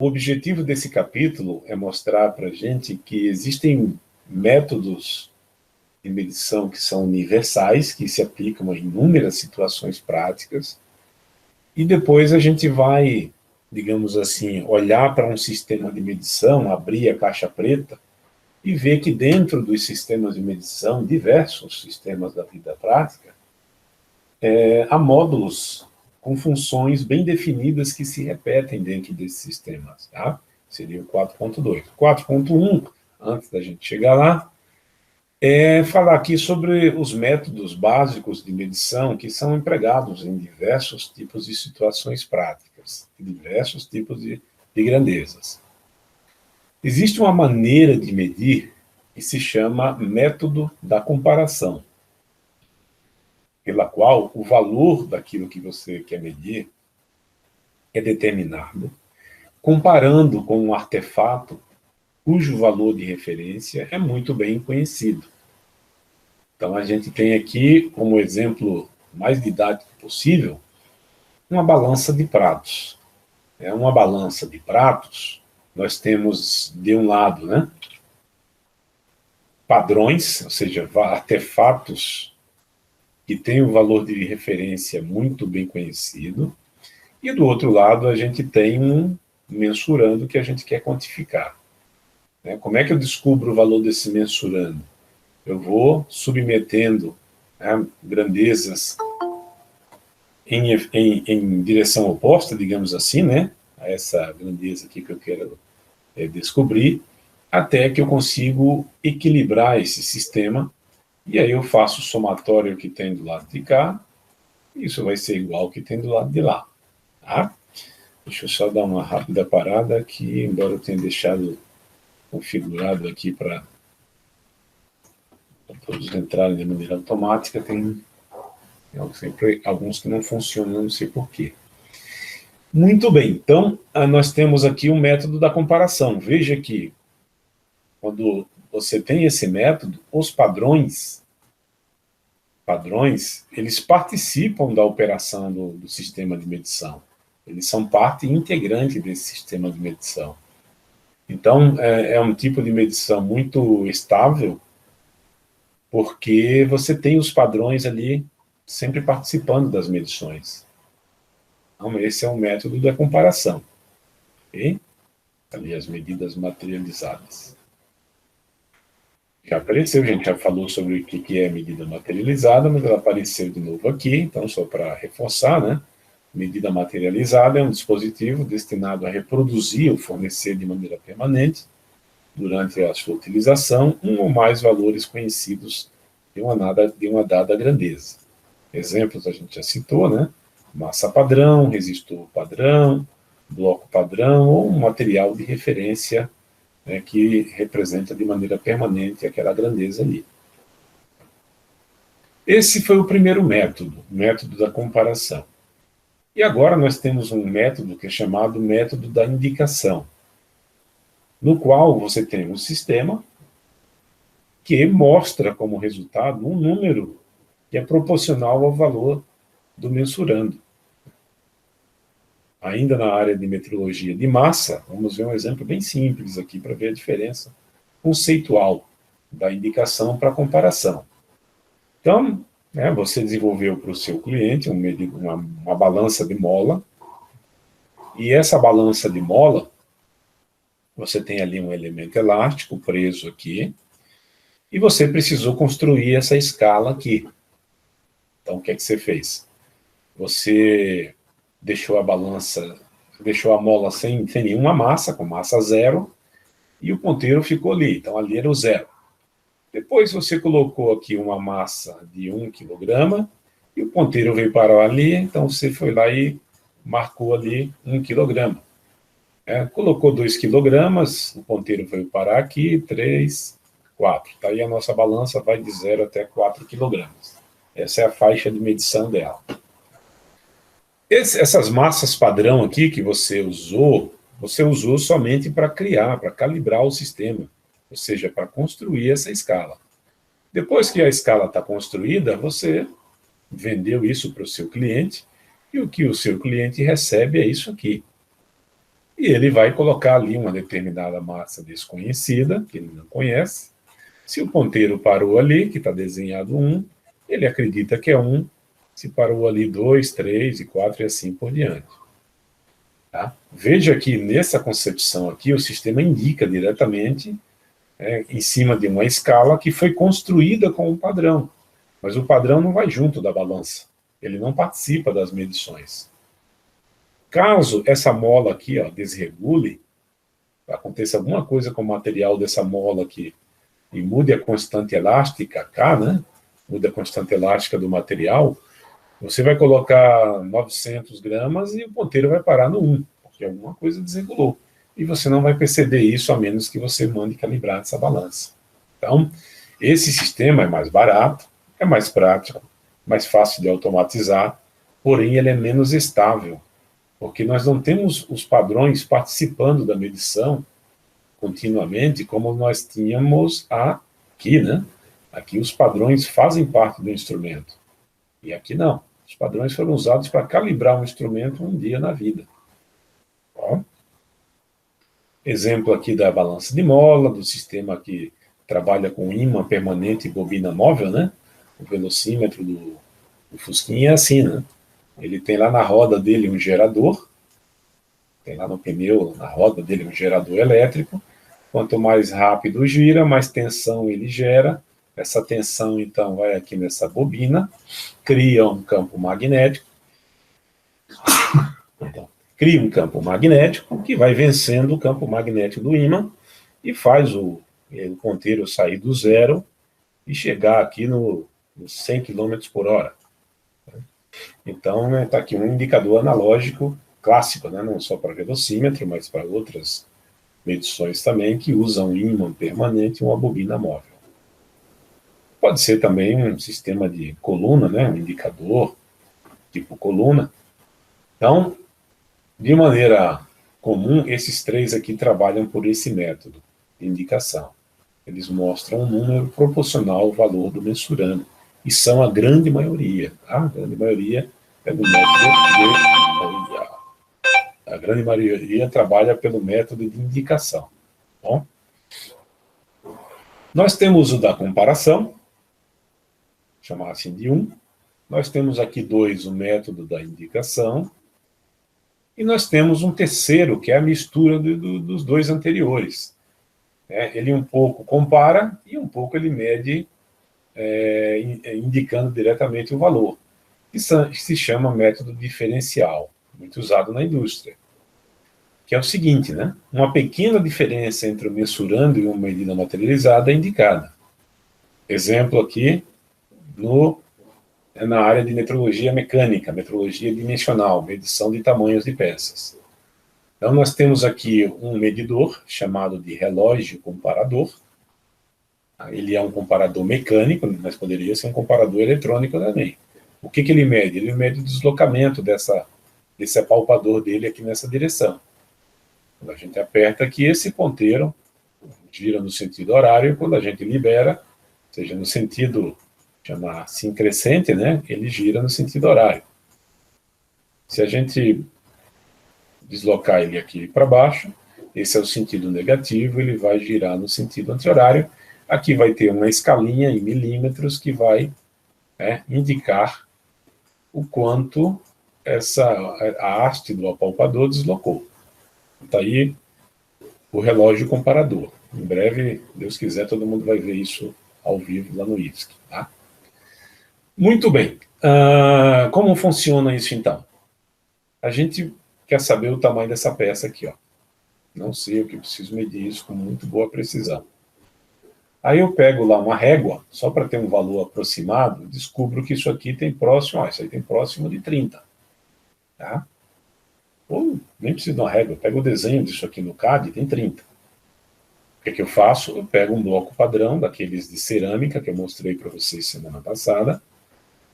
O objetivo desse capítulo é mostrar para a gente que existem métodos de medição que são universais, que se aplicam a inúmeras situações práticas, e depois a gente vai, digamos assim, olhar para um sistema de medição, abrir a caixa preta, e ver que dentro dos sistemas de medição, diversos sistemas da vida prática, há módulos com funções bem definidas que se repetem dentro desses sistemas, tá? Seria o 4.2. 4.1, antes da gente chegar lá, é falar aqui sobre os métodos básicos de medição que são empregados em diversos tipos de situações práticas, diversos tipos de grandezas. Existe uma maneira de medir que se chama método da comparação, pela qual o valor daquilo que você quer medir é determinado, comparando com um artefato cujo valor de referência é muito bem conhecido. Então, a gente tem aqui, como exemplo mais didático possível, uma balança de pratos. É uma balança de pratos, nós temos, de um lado, né, padrões, ou seja, artefatos que têm um valor de referência muito bem conhecido, e do outro lado a gente tem um mensurando que a gente quer quantificar. Como é que eu descubro o valor desse mensurando? Eu vou submetendo, né, grandezas em direção oposta, digamos assim, né, a essa grandeza aqui que eu quero descobrir, até que eu consigo equilibrar esse sistema, e aí eu faço o somatório que tem do lado de cá, e isso vai ser igual ao que tem do lado de lá. Tá? Deixa eu só dar uma rápida parada aqui, embora eu tenha deixado configurado aqui para todos entrarem de maneira automática, tem sempre alguns que não funcionam, não sei porquê. Muito bem, então nós temos aqui um método da comparação. Veja que quando você tem esse método, os padrões, eles participam da operação do sistema de medição. Eles são parte integrante desse sistema de medição. Então, é um tipo de medição muito estável, porque você tem os padrões ali sempre participando das medições. Então, esse é um método da comparação. Okay? Ali as medidas materializadas. Já apareceu, a gente já falou sobre o que é medida materializada, mas ela apareceu de novo aqui, então só para reforçar, né? Medida materializada é um dispositivo destinado a reproduzir ou fornecer de maneira permanente, durante a sua utilização, um ou mais valores conhecidos de uma dada grandeza. Exemplos a gente já citou, né? Massa padrão, resistor padrão, bloco padrão ou um material de referência, né, que representa de maneira permanente aquela grandeza ali. Esse foi o primeiro método, o método da comparação. E agora nós temos um método que é chamado método da indicação, no qual você tem um sistema que mostra como resultado um número que é proporcional ao valor do mensurando. Ainda na área de metrologia de massa, vamos ver um exemplo bem simples aqui para ver a diferença conceitual da indicação para a comparação. Então, você desenvolveu para o seu cliente uma balança de mola, e essa balança de mola, você tem ali um elemento elástico preso aqui, e você precisou construir essa escala aqui. Então, o que é que você fez? Você deixou a mola sem nenhuma massa, com massa zero, e o ponteiro ficou ali. Então, ali era o zero. Depois você colocou aqui uma massa de 1 kg, e o ponteiro veio parar ali, então você foi lá e marcou ali 1 kg. Colocou 2 kg, o ponteiro veio parar aqui, 3, 4. Tá aí a nossa balança vai de 0 até 4 kg. Essa é a faixa de medição dela. Essas massas padrão aqui que você usou somente para criar, para calibrar o sistema, ou seja, para construir essa escala. Depois que a escala está construída, você vendeu isso para o seu cliente, e o que o seu cliente recebe é isso aqui. e ele vai colocar ali uma determinada massa desconhecida, que ele não conhece. Se o ponteiro parou ali, que está desenhado 1, ele acredita que é 1, se parou ali 2, 3 e 4 e assim por diante. Tá? Veja que nessa concepção aqui, o sistema indica diretamente, em cima de uma escala que foi construída com um padrão, mas o padrão não vai junto da balança, ele não participa das medições. Caso essa mola aqui, ó, desregule, aconteça alguma coisa com o material dessa mola aqui, e mude a constante elástica K, né? Mude a constante elástica do material, você vai colocar 900 gramas e o ponteiro vai parar no 1, porque alguma coisa desregulou. E você não vai perceber isso, a menos que você mande calibrar essa balança. Então, esse sistema é mais barato, é mais prático, mais fácil de automatizar, porém ele é menos estável, porque nós não temos os padrões participando da medição continuamente, como nós tínhamos aqui, né? Aqui os padrões fazem parte do instrumento, e aqui não. Os padrões foram usados para calibrar um instrumento um dia na vida. Bom, exemplo aqui da balança de mola, do sistema que trabalha com ímã permanente e bobina móvel, né? O velocímetro do Fusquinha é assim, né? Ele tem lá na roda dele um gerador, tem lá no pneu, na roda dele um gerador elétrico. Quanto mais rápido gira, mais tensão ele gera. Essa tensão, então, vai aqui nessa bobina, cria um campo magnético, cria um campo magnético que vai vencendo o campo magnético do ímã e faz o ponteiro sair do zero e chegar aqui nos 100 km por hora. Então, está aqui um indicador analógico clássico, né? Não só para velocímetro, mas para outras medições também, que usam um ímã permanente e uma bobina móvel. Pode ser também um sistema de coluna, né? Um indicador tipo coluna. Então, de maneira comum, esses três aqui trabalham por esse método de indicação. Eles mostram um número proporcional ao valor do mensurando. E são a grande maioria. Tá? A grande maioria é do método a grande maioria trabalha pelo método de indicação. Bom? Nós temos o da comparação, chamar assim de 1. Nós temos aqui 2, o método da indicação. E nós temos um terceiro, que é a mistura dos dois anteriores. Ele um pouco compara e um pouco ele mede, indicando diretamente o valor. Isso se chama método diferencial, muito usado na indústria. Que é o seguinte, né? Uma pequena diferença entre o mensurando e uma medida materializada é indicada. Exemplo aqui, na área de metrologia mecânica, metrologia dimensional, medição de tamanhos de peças. Então, nós temos aqui um medidor, chamado de relógio comparador. Ele é um comparador mecânico, mas poderia ser um comparador eletrônico também. O que ele mede? Ele mede o deslocamento desse apalpador dele aqui nessa direção. Quando a gente aperta aqui, esse ponteiro gira no sentido horário, quando a gente libera, seja no sentido, chamar assim, crescente, né? Ele gira no sentido horário. Se a gente deslocar ele aqui para baixo, esse é o sentido negativo, ele vai girar no sentido anti-horário. Aqui vai ter uma escalinha em milímetros que vai indicar o quanto a haste do apalpador deslocou. Está aí o relógio comparador. Em breve, Deus quiser, todo mundo vai ver isso ao vivo lá no IFSC. Tá? Muito bem. Como funciona isso, então? A gente quer saber o tamanho dessa peça aqui. Ó. Não sei o que preciso medir isso com muito boa precisão. Aí eu pego lá uma régua, só para ter um valor aproximado, descubro que isso aqui tem próximo, isso aí tem próximo de 30. Tá? Ou nem preciso de uma régua, eu pego o desenho disso aqui no CAD, tem 30. O que eu faço? Eu pego um bloco padrão, daqueles de cerâmica, que eu mostrei para vocês semana passada,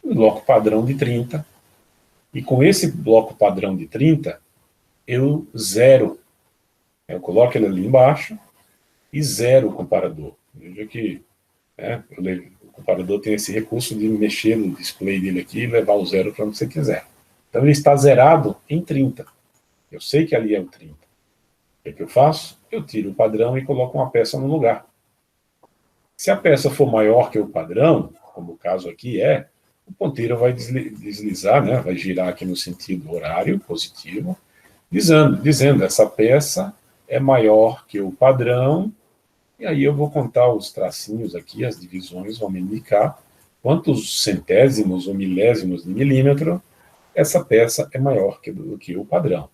um bloco padrão de 30, e com esse bloco padrão de 30, eu zero. Eu coloco ele ali embaixo e zero o comparador. Veja que o comparador tem esse recurso de mexer no display dele aqui e levar o zero para onde você quiser. Então ele está zerado em 30. Eu sei que ali é o 30. O que eu faço? Eu tiro o padrão e coloco uma peça no lugar. Se a peça for maior que o padrão, como o caso aqui é, o ponteiro vai deslizar, né? Vai girar aqui no sentido horário, positivo, dizendo essa peça é maior que o padrão, e aí eu vou contar os tracinhos aqui, as divisões vão me indicar quantos centésimos ou milésimos de milímetro essa peça é maior do que o padrão.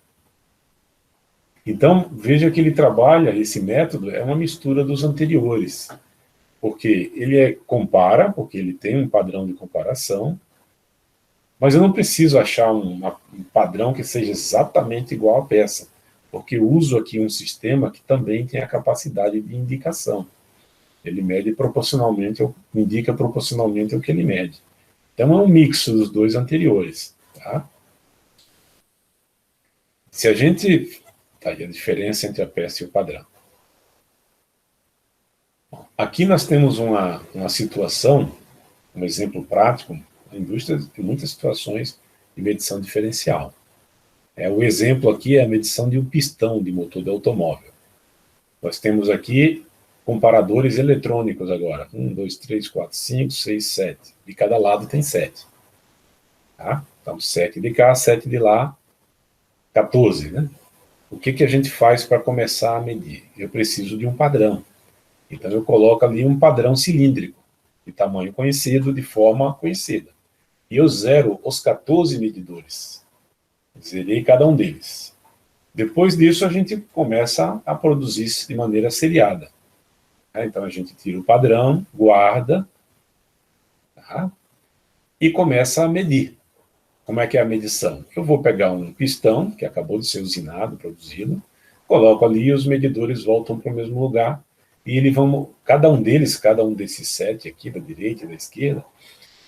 Então, veja que ele trabalha, esse método é uma mistura dos anteriores, porque ele compara, porque ele tem um padrão de comparação, mas eu não preciso achar um padrão que seja exatamente igual à peça, porque eu uso aqui um sistema que também tem a capacidade de indicação. Ele mede proporcionalmente, indica proporcionalmente o que ele mede. Então, é um mix dos dois anteriores. Tá? Se a gente... Tá aí a diferença entre a peça e o padrão. Aqui nós temos uma situação, um exemplo prático. A indústria tem muitas situações de medição diferencial. O exemplo aqui é a medição de um pistão de motor de automóvel. Nós temos aqui comparadores eletrônicos agora. 1, 2, 3, 4, 5, 6, 7. De cada lado tem 7. Tá? Então, 7 de cá, 7 de lá, 14, né? O que a gente faz para começar a medir? Eu preciso de um padrão. Então, eu coloco ali um padrão cilíndrico, de tamanho conhecido, de forma conhecida. E eu zero os 14 medidores. Zerei cada um deles. Depois disso, a gente começa a produzir isso de maneira seriada. Então, a gente tira o padrão, guarda, tá? E começa a medir. Como é que é a medição? Eu vou pegar um pistão, que acabou de ser usinado, produzido, coloco ali e os medidores voltam para o mesmo lugar, e eles vão, cada um desses 7 aqui, da direita e da esquerda,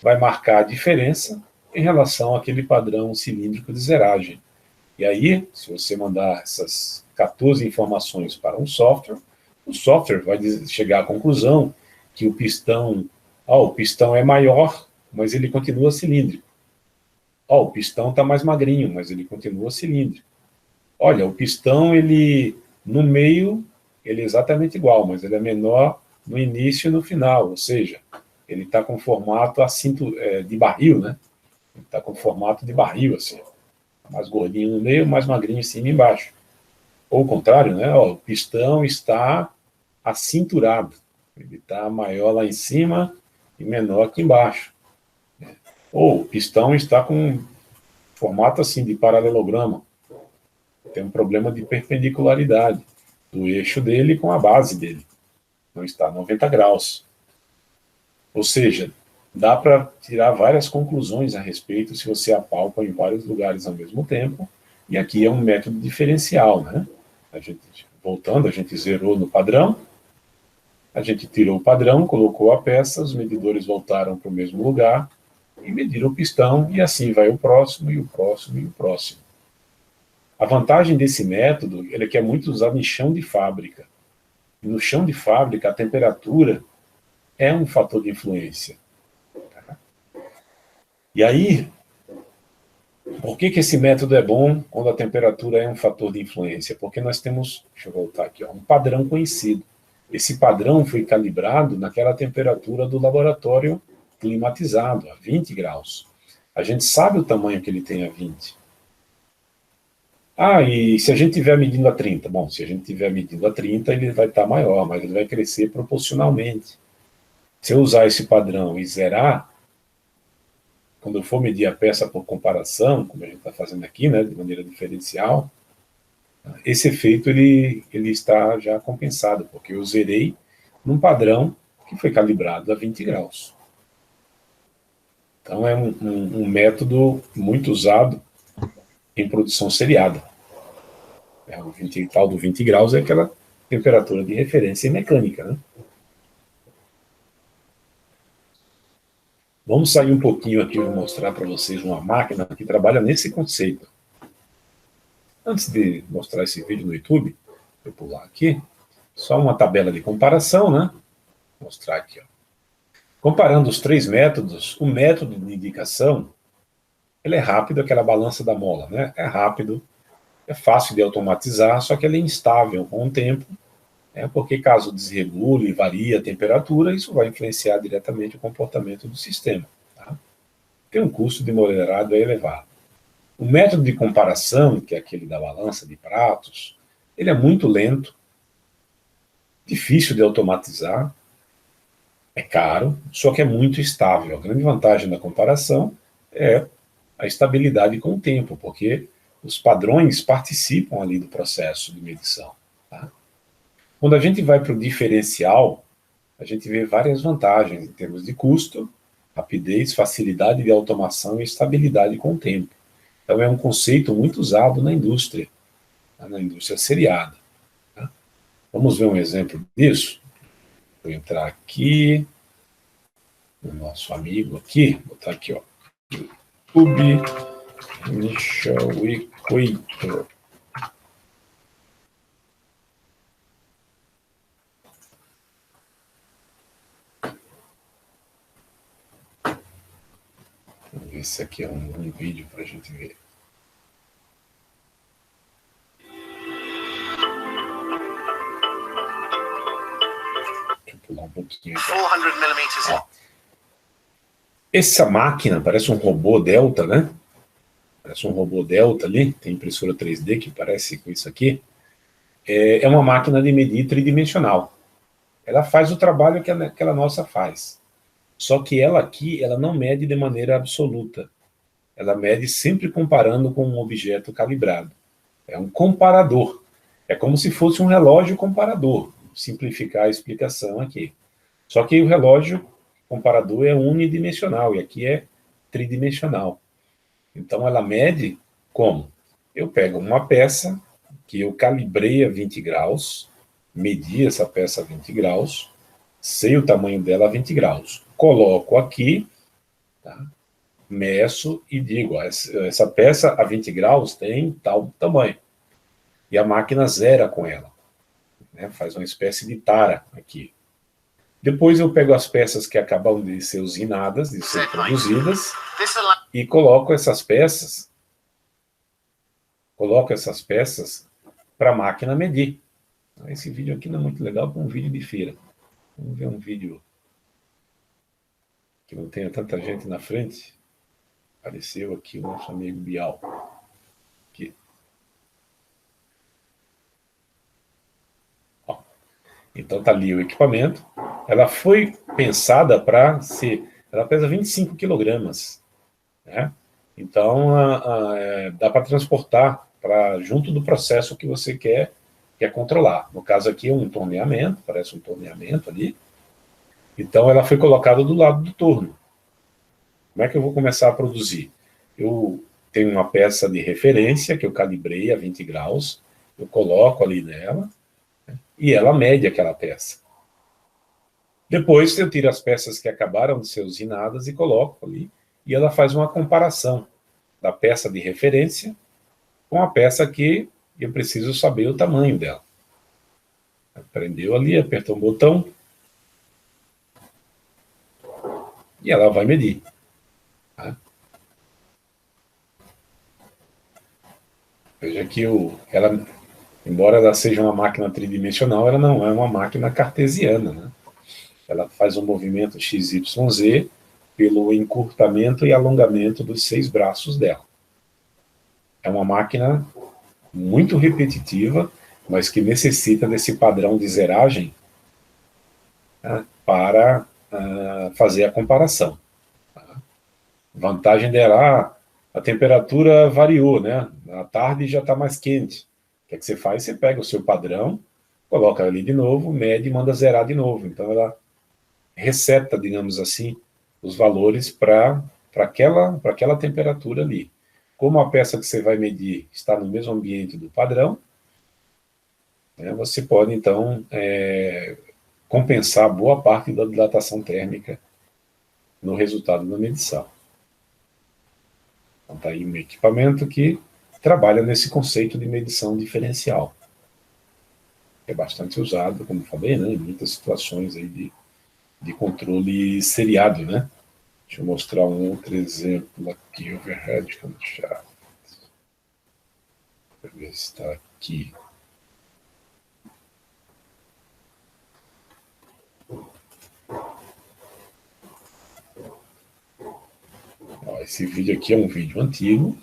vai marcar a diferença em relação àquele padrão cilíndrico de zeragem. E aí, se você mandar essas 14 informações para um software, o software vai chegar à conclusão que o pistão é maior, mas ele continua cilíndrico. O pistão está mais magrinho, mas ele continua cilíndrico. Olha, o pistão, ele no meio, ele é exatamente igual, mas ele é menor no início e no final, ou seja, ele está com formato de barril, né? Ele está com formato de barril, assim, mais gordinho no meio, mais magrinho em cima e embaixo. Ou o contrário, né? O pistão está acinturado, ele está maior lá em cima e menor aqui embaixo. Ou o pistão está com formato assim de paralelograma. Tem um problema de perpendicularidade do eixo dele com a base dele. Não está 90 graus. Ou seja, dá para tirar várias conclusões a respeito se você apalpa em vários lugares ao mesmo tempo. E aqui é um método diferencial, né? Voltando, a gente zerou no padrão, a gente tirou o padrão, colocou a peça, os medidores voltaram para o mesmo lugar, e mediram o pistão, e assim vai o próximo, e o próximo, e o próximo. A vantagem desse método é que é muito usado em chão de fábrica. E no chão de fábrica, a temperatura é um fator de influência. E aí, por que esse método é bom quando a temperatura é um fator de influência? Porque nós temos, deixa eu voltar aqui, um padrão conhecido. Esse padrão foi calibrado naquela temperatura do laboratório climatizado, a 20 graus. A gente sabe o tamanho que ele tem a 20. E se a gente estiver medindo a 30? Bom, se a gente estiver medindo a 30, ele vai estar maior, mas ele vai crescer proporcionalmente. Se eu usar esse padrão e zerar, quando eu for medir a peça por comparação, como a gente está fazendo aqui, né, de maneira diferencial, esse efeito ele está já compensado, porque eu zerei num padrão que foi calibrado a 20 graus. Então, é um método muito usado em produção seriada. O tal do 20 graus é aquela temperatura de referência mecânica, né? Vamos sair um pouquinho aqui e vou mostrar para vocês uma máquina que trabalha nesse conceito. Antes de mostrar esse vídeo no YouTube, vou pular aqui, só uma tabela de comparação, né? Vou mostrar aqui, ó. Comparando os 3 métodos, o método de indicação, ele é rápido, aquela balança da mola, né? É rápido, é fácil de automatizar, só que ela é instável com o tempo, porque caso desregule, varie a temperatura, isso vai influenciar diretamente o comportamento do sistema. Tá? Tem um custo de moderado elevado. O método de comparação, que é aquele da balança de pratos, ele é muito lento, difícil de automatizar, é caro, só que é muito estável. A grande vantagem da comparação é a estabilidade com o tempo, porque os padrões participam ali do processo de medição. Tá? Quando a gente vai para o diferencial, a gente vê várias vantagens em termos de custo, rapidez, facilidade de automação e estabilidade com o tempo. Então é um conceito muito usado na indústria seriada. Tá? Vamos ver um exemplo disso? Vou entrar aqui, no nosso amigo aqui, vou botar aqui, ó, YouTube, Michel Equator. Vamos ver se aqui é um vídeo para a gente ver. Deixa eu pular um pouquinho aqui. 400 mm. Essa máquina parece um robô Delta, né? Parece um robô Delta ali, tem impressora 3D que parece com isso aqui. É uma máquina de medir tridimensional. Ela faz o trabalho que aquela nossa faz. Só que ela aqui, ela não mede de maneira absoluta. Ela mede sempre comparando com um objeto calibrado. É um comparador. É como se fosse um relógio comparador. Vou simplificar a explicação aqui. Só que o relógio comparador é unidimensional e aqui é tridimensional. Então ela mede como? Eu pego uma peça que eu calibrei a 20 graus, medi essa peça a 20 graus, sei o tamanho dela a 20 graus, coloco aqui, tá? Meço e digo, essa peça a 20 graus tem tal tamanho. E a máquina zera com ela, né? Faz uma espécie de tara aqui. Depois eu pego as peças que acabam de ser usinadas, de ser produzidas, e coloco essas peças para a máquina medir. Esse vídeo aqui não é muito legal, porque é um vídeo de feira. Vamos ver um vídeo que não tenha tanta gente na frente. Apareceu aqui o nosso amigo Bial. Aqui. Ó. Então tá ali o equipamento. Ela foi pensada para ser... Ela pesa 25 quilogramas. Né? Então dá para transportar junto do processo que você quer controlar. No caso aqui é um torneamento, parece um torneamento ali. Então ela foi colocada do lado do torno. Como é que eu vou começar a produzir? Eu tenho uma peça de referência que eu calibrei a 20 graus, eu coloco ali nela, né, e ela mede aquela peça. Depois eu tiro as peças que acabaram de ser usinadas e coloco ali, e ela faz uma comparação da peça de referência com a peça que eu preciso saber o tamanho dela. Prendeu ali, apertou um botão, e ela vai medir. Tá? Veja que ela, embora ela seja uma máquina tridimensional, ela não é uma máquina cartesiana. Né? Ela faz um movimento XYZ pelo encurtamento e alongamento dos 6 braços dela. É uma máquina muito repetitiva, mas que necessita desse padrão de zeragem, né, para fazer a comparação. Vantagem dela, a temperatura variou, né? À tarde já está mais quente. O que é que você faz? Você pega o seu padrão, coloca ali de novo, mede e manda zerar de novo. Então ela reseta, digamos assim, os valores para aquela temperatura ali. Como a peça que você vai medir está no mesmo ambiente do padrão, né, você pode então compensar boa parte da dilatação térmica no resultado da medição. Então está aí um equipamento que trabalha nesse conceito de medição diferencial. É bastante usado, como falei, né, em muitas situações aí de controle seriado, né? Deixa eu mostrar um outro exemplo aqui, overhead, que eu vou deixar. Deixa eu ver se está aqui. Ó, esse vídeo aqui é um vídeo antigo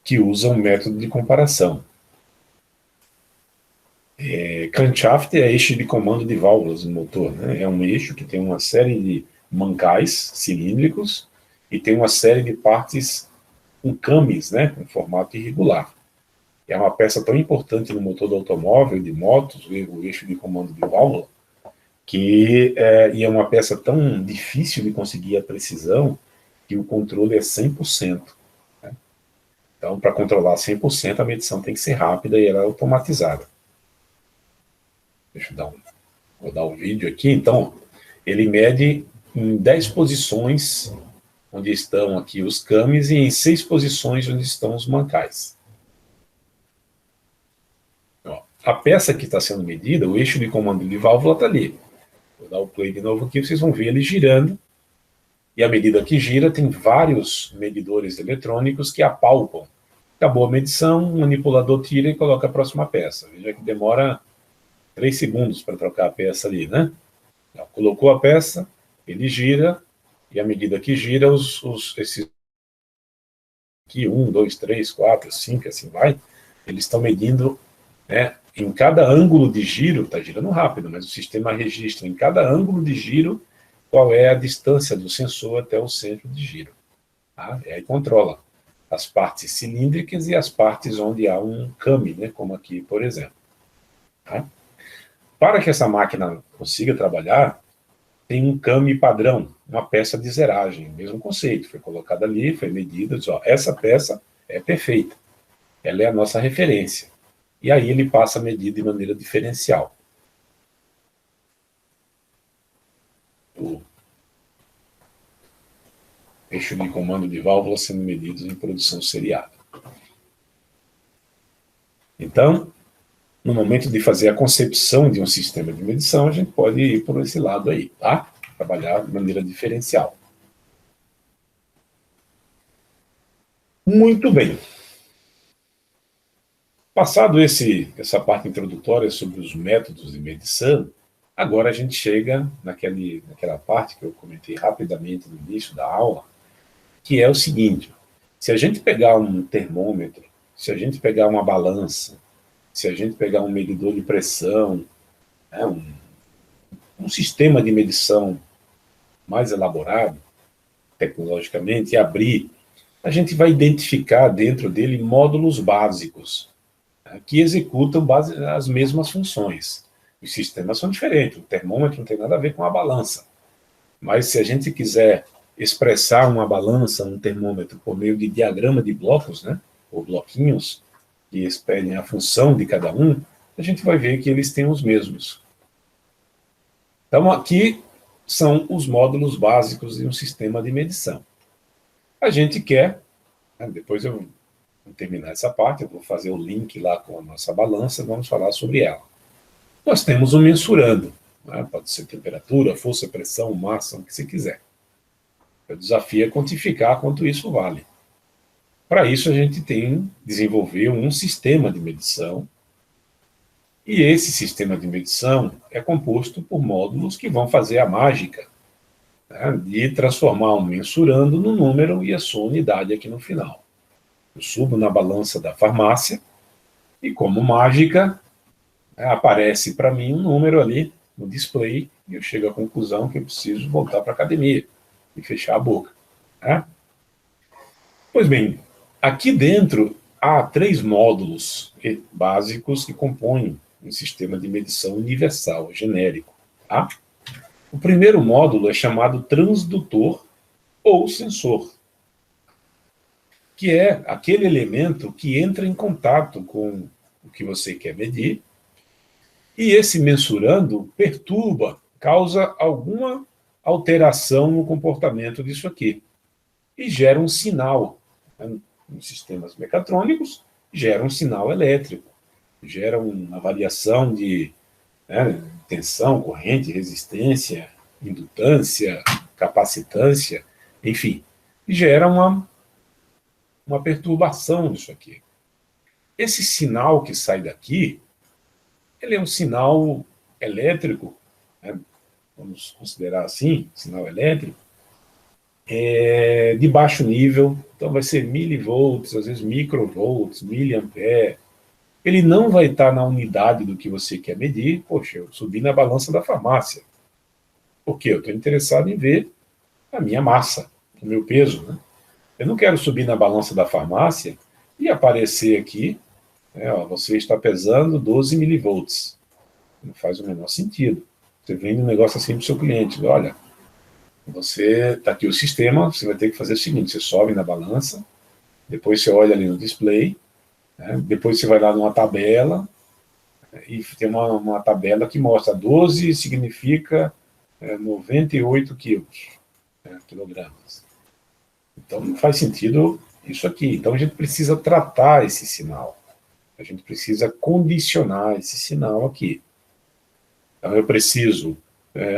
que usa um método de comparação. Crankshaft é eixo de comando de válvulas no motor, né? É um eixo que tem uma série de mancais cilíndricos e tem uma série de partes com cames, né, com formato irregular. É uma peça tão importante no motor do automóvel, de motos, o eixo de comando de válvula, que e é uma peça tão difícil de conseguir a precisão que o controle é 100%. Né? Então, para controlar 100%, a medição tem que ser rápida e ela é automatizada. Deixa eu rodar o vídeo aqui. Então, ele mede em 10 posições onde estão aqui os cames e em 6 posições onde estão os mancais. Ó, a peça que está sendo medida, o eixo de comando de válvula está ali. Vou dar o play de novo aqui, vocês vão ver ele girando. E à medida que gira, tem vários medidores eletrônicos que apalpam. Acabou a medição, o manipulador tira e coloca a próxima peça. Veja que demora 3 segundos para trocar a peça ali, né? Colocou a peça, ele gira, e à medida que gira, esses aqui, 1, 2, 3, 4, 5, assim vai, eles estão medindo, né, em cada ângulo de giro, está girando rápido, mas o sistema registra em cada ângulo de giro qual é a distância do sensor até o centro de giro. Tá? E aí controla as partes cilíndricas e as partes onde há um came, né, como aqui, por exemplo. Tá? Para que essa máquina consiga trabalhar, tem um came padrão, uma peça de zeragem, mesmo conceito, foi colocada ali, foi medida, diz, ó, essa peça é perfeita, ela é a nossa referência. E aí ele passa a medir de maneira diferencial. O eixo de comando de válvula sendo medidos em produção seriada. Então, no momento de fazer a concepção de um sistema de medição, a gente pode ir por esse lado aí, tá? Trabalhar de maneira diferencial. Muito bem. Passado essa parte introdutória sobre os métodos de medição, agora a gente chega naquela parte que eu comentei rapidamente no início da aula, que é o seguinte: se a gente pegar um termômetro, se a gente pegar uma balança, se a gente pegar um medidor de pressão, né, um sistema de medição mais elaborado, tecnologicamente, e abrir, a gente vai identificar dentro dele módulos básicos, né, que executam as mesmas funções. Os sistemas são diferentes, o termômetro não tem nada a ver com a balança. Mas se a gente quiser expressar uma balança, um termômetro, por meio de diagrama de blocos, né, ou bloquinhos, que expedem a função de cada um, a gente vai ver que eles têm os mesmos. Então, aqui são os módulos básicos de um sistema de medição. A gente quer, né, depois eu vou terminar essa parte, eu vou fazer o link lá com a nossa balança, vamos falar sobre ela. Nós temos um mensurando, né, pode ser temperatura, força, pressão, massa, o que você quiser. O desafio é quantificar quanto isso vale. Para isso, a gente desenvolveu um sistema de medição, e esse sistema de medição é composto por módulos que vão fazer a mágica, né, de transformar um mensurando no número e a sua unidade aqui no final. Eu subo na balança da farmácia e, como mágica, aparece para mim um número ali no display e eu chego à conclusão que eu preciso voltar para a academia e fechar a boca. Né? Pois bem, aqui dentro há 3 módulos básicos que compõem um sistema de medição universal, genérico. Tá? O primeiro módulo é chamado transdutor ou sensor, que é aquele elemento que entra em contato com o que você quer medir, e esse mensurando perturba, causa alguma alteração no comportamento disso aqui, e gera um sinal, né, nos sistemas mecatrônicos, gera um sinal elétrico, gera uma variação de, né, tensão, corrente, resistência, indutância, capacitância, enfim, gera uma perturbação nisso aqui. esse sinal que sai daqui, ele é um sinal elétrico, né? Vamos considerar assim, sinal elétrico, de baixo nível, então vai ser milivolts, às vezes microvolts, miliampere. Ele não vai estar na unidade do que você quer medir. Poxa, eu subi na balança da farmácia. Por quê? Eu estou interessado em ver a minha massa, o meu peso, né? Eu não quero subir na balança da farmácia e aparecer aqui, né, ó, você está pesando 12 milivolts. Não faz o menor sentido. Você vende um negócio assim para o seu cliente. Olha, você está aqui o sistema, você vai ter que fazer o seguinte, você sobe na balança, depois você olha ali no display, né, depois você vai lá numa tabela, e tem uma tabela que mostra 12 significa 98 quilos, quilogramas. Então não faz sentido isso aqui. Então a gente precisa tratar esse sinal. A gente precisa condicionar esse sinal aqui. Então eu preciso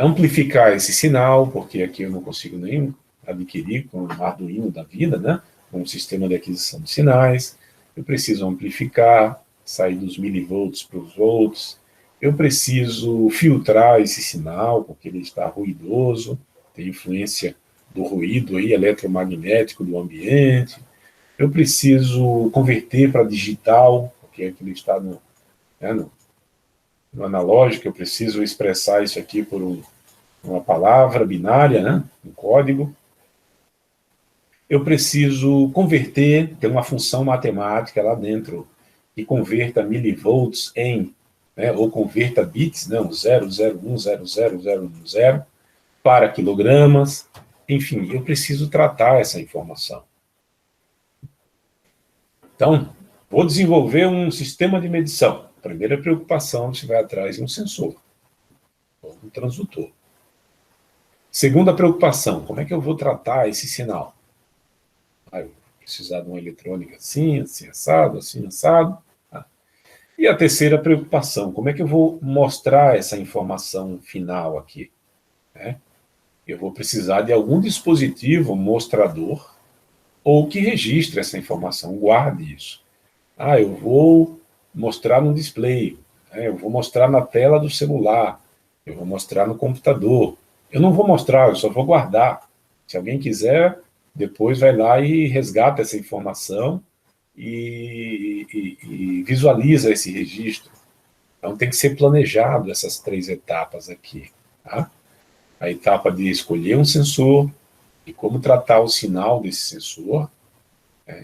amplificar esse sinal, porque aqui eu não consigo nem adquirir com o Arduino da vida, né? Com um sistema de aquisição de sinais. Eu preciso amplificar, sair dos milivolts para os volts. Eu preciso filtrar esse sinal, porque ele está ruidoso, tem influência do ruído aí, eletromagnético do ambiente. Eu preciso converter para digital, porque aqui ele está no analógico, eu preciso expressar isso aqui por uma palavra binária, né? Um código. Eu preciso converter, tem uma função matemática lá dentro, que converta milivolts em, né, ou converta bits, né, um 001000010, para quilogramas. Enfim, eu preciso tratar essa informação. Então, vou desenvolver um sistema de medição. A primeira preocupação, você vai atrás de um sensor, ou um transdutor. Segunda preocupação, como é que eu vou tratar esse sinal? Eu vou precisar de uma eletrônica assim, assim, assado, assim, assado. E a terceira preocupação, como é que eu vou mostrar essa informação final aqui? Eu vou precisar de algum dispositivo mostrador ou que registre essa informação, guarde isso. Eu vou mostrar no display, eu vou mostrar na tela do celular, eu vou mostrar no computador. Eu não vou mostrar, eu só vou guardar. Se alguém quiser, depois vai lá e resgata essa informação e visualiza esse registro. Então tem que ser planejado essas 3 etapas aqui. Tá? A etapa de escolher um sensor, de como tratar o sinal desse sensor,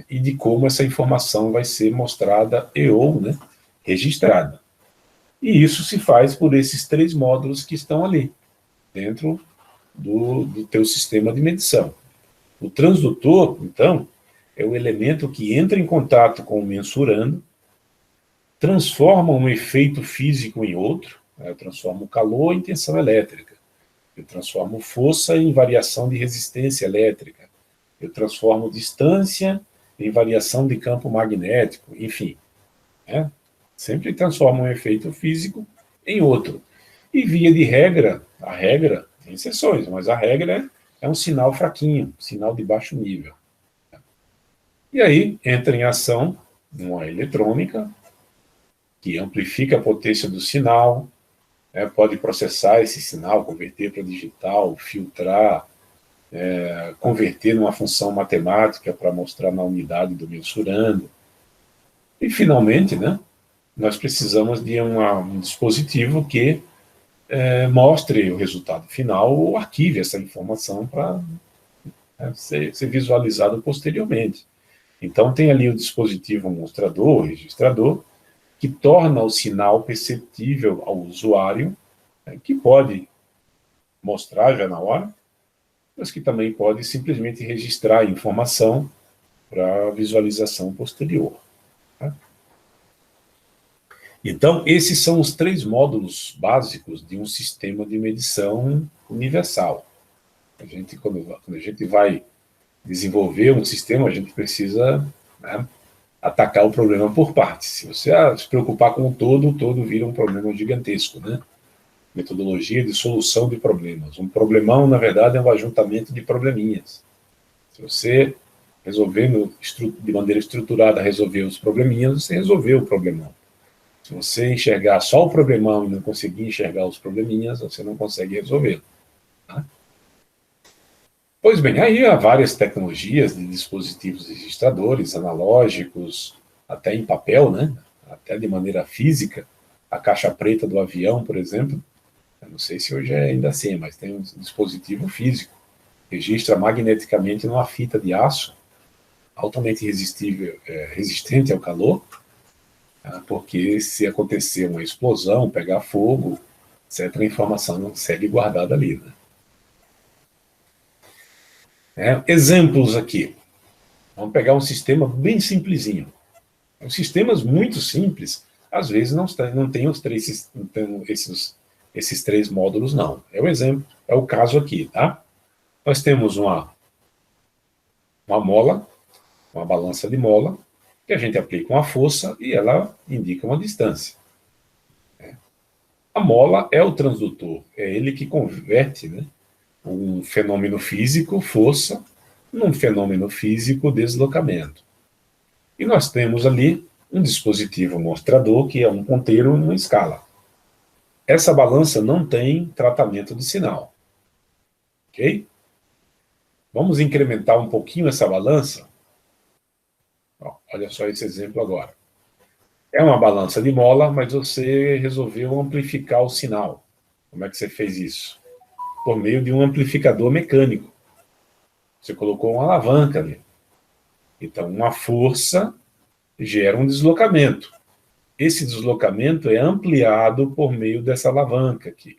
e de como essa informação vai ser mostrada ou, né, registrada. E isso se faz por esses 3 módulos que estão ali, dentro do teu sistema de medição. O transdutor, então, é o elemento que entra em contato com o mensurando, transforma um efeito físico em outro, eu transformo o calor em tensão elétrica, eu transformo força em variação de resistência elétrica, eu transformo distância em variação de campo magnético, enfim. Sempre transforma um efeito físico em outro. E via de regra, a regra, tem exceções, mas a regra é um sinal fraquinho, sinal de baixo nível. E aí entra em ação uma eletrônica, que amplifica a potência do sinal, pode processar esse sinal, converter para digital, filtrar, converter numa função matemática para mostrar na unidade do mensurando. E, finalmente, né, nós precisamos de um dispositivo que mostre o resultado final ou arquive essa informação para ser visualizado posteriormente. Então, tem ali o dispositivo mostrador, o registrador, que torna o sinal perceptível ao usuário, que pode mostrar já na hora, mas que também pode simplesmente registrar a informação para visualização posterior. Tá? Então, esses são os 3 módulos básicos de um sistema de medição universal. Quando a gente vai desenvolver um sistema, a gente precisa, né, atacar o problema por partes. Se você se preocupar com o todo vira um problema gigantesco, né? Metodologia de solução de problemas. Um problemão, na verdade, é um ajuntamento de probleminhas. Se você resolvendo de maneira estruturada, resolver os probleminhas, você resolveu o problemão. Se você enxergar só o problemão e não conseguir enxergar os probleminhas, você não consegue resolvê-lo. Tá? Pois bem, aí há várias tecnologias de dispositivos registradores, analógicos, até em papel, né? Até de maneira física. A caixa preta do avião, por exemplo, eu não sei se hoje é ainda assim, mas tem um dispositivo físico, registra magneticamente numa fita de aço, altamente resistente ao calor, porque se acontecer uma explosão, pegar fogo, etc., a informação não segue guardada ali. Né? Exemplos aqui. Vamos pegar um sistema bem simplesinho. Os sistemas muito simples, às vezes não tem esses três módulos, não. É o exemplo, é o caso aqui, tá? Nós temos uma mola, uma balança de mola, que a gente aplica uma força e ela indica uma distância. A mola é o transdutor, é ele que converte, né, um fenômeno físico, força, num fenômeno físico, deslocamento. E nós temos ali um dispositivo mostrador, que é um ponteiro numa escala. Essa balança não tem tratamento de sinal. Ok? Vamos incrementar um pouquinho essa balança? Olha só esse exemplo agora. É uma balança de mola, mas você resolveu amplificar o sinal. Como é que você fez isso? Por meio de um amplificador mecânico. Você colocou uma alavanca ali. Então, uma força gera um deslocamento. Esse deslocamento é ampliado por meio dessa alavanca aqui.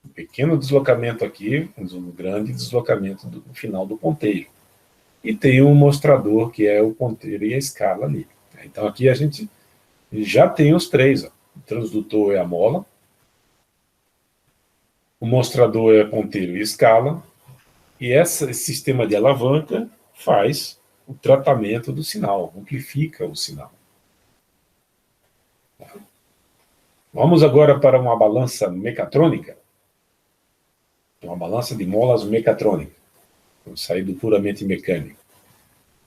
Um pequeno deslocamento aqui, um grande deslocamento no final do ponteiro. E tem um mostrador, que é o ponteiro e a escala ali. Então, aqui a gente já tem os três. Ó. O transdutor é a mola, o mostrador é ponteiro e escala, e esse sistema de alavanca faz o tratamento do sinal, amplifica o sinal. Vamos agora para uma balança mecatrônica, uma balança de molas mecatrônica. Vamos sair do puramente mecânico.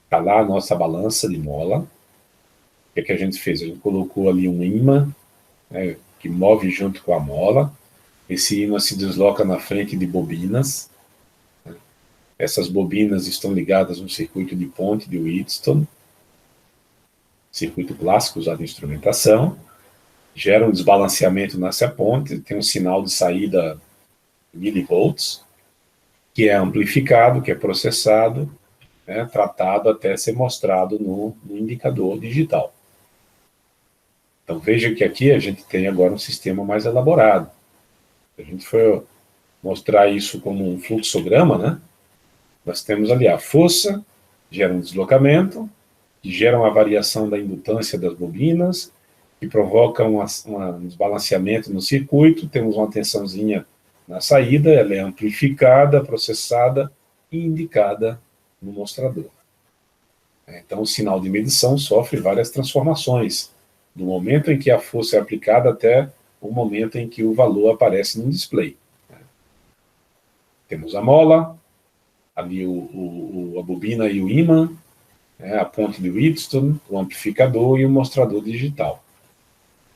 Está lá a nossa balança de mola. O que é que a gente fez? A gente colocou ali um ímã, né, que move junto com a mola. Esse ímã se desloca na frente de bobinas. Essas bobinas estão ligadas no circuito de ponte de Wheatstone, circuito clássico usado em instrumentação. Gera um desbalanceamento nessa ponte, tem um sinal de saída milivolts, que é amplificado, que é processado, né, tratado até ser mostrado no indicador digital. Então veja que aqui a gente tem agora um sistema mais elaborado. Se a gente for mostrar isso como um fluxograma, né, nós temos ali a força, gera um deslocamento, que gera uma variação da indutância das bobinas, que provoca um desbalanceamento no circuito, temos uma tensãozinha na saída, ela é amplificada, processada e indicada no mostrador. Então, o sinal de medição sofre várias transformações, do momento em que a força é aplicada até o momento em que o valor aparece no display. Temos a mola, ali a bobina e o ímã, a ponte de Wheatstone, o amplificador e o mostrador digital.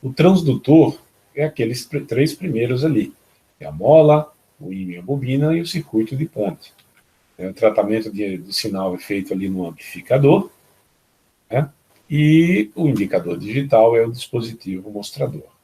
O transdutor é aqueles três primeiros ali. É a mola, o ímã e a bobina e o circuito de ponte. O tratamento do sinal é feito ali no amplificador, né? E o indicador digital é o dispositivo mostrador.